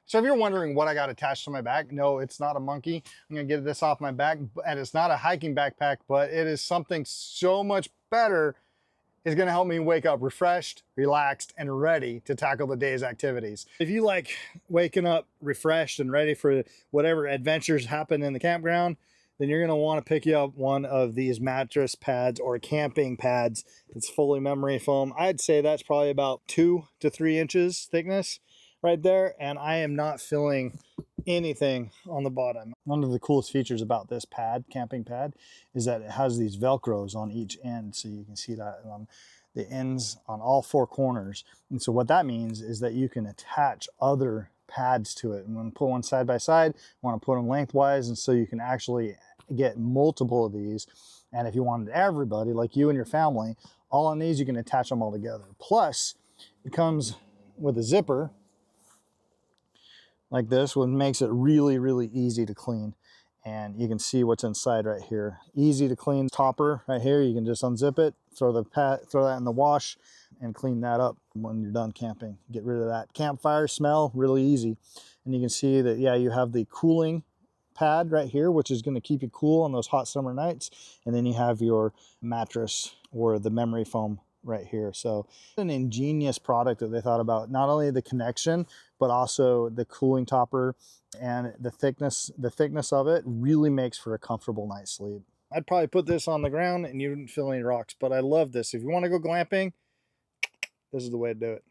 So if you're wondering what I got attached to my back, no, it's not a monkey. I'm gonna get this off my back, and it's not a hiking backpack, but it is something so much better. It's gonna help me wake up refreshed, relaxed, and ready to tackle the day's activities. If you like waking up refreshed and ready for whatever adventures happen in the campground, then you're gonna wanna pick you up one of these mattress pads or camping pads. It's fully memory foam. I'd say that's probably about 2 to 3 inches thickness right there, and I am not feeling anything on the bottom. One of the coolest features about this pad, camping pad, is that it has these Velcros on each end, so you can see that on the ends on all 4 corners. And so what that means is that you can attach other pads to it. And when you put one side by side, you want to put them lengthwise, and so you can actually get multiple of these. And if you wanted everybody, like you and your family, all on these, you can attach them all together. Plus, it comes with a zipper like this, which makes it really, really easy to clean. And you can see what's inside right here. Easy to clean topper right here. You can just unzip it, throw that in the wash, and clean that up when you're done camping. Get rid of that campfire smell, really easy. And you can see that, yeah, you have the cooling pad right here, which is going to keep you cool on those hot summer nights. And then you have your mattress or the memory foam right here. So an ingenious product that they thought about, not only the connection, but also the cooling topper, and the thickness of it really makes for a comfortable night's sleep. I'd probably put this on the ground and you wouldn't feel any rocks, but I love this. If you want to go glamping, this is the way to do it.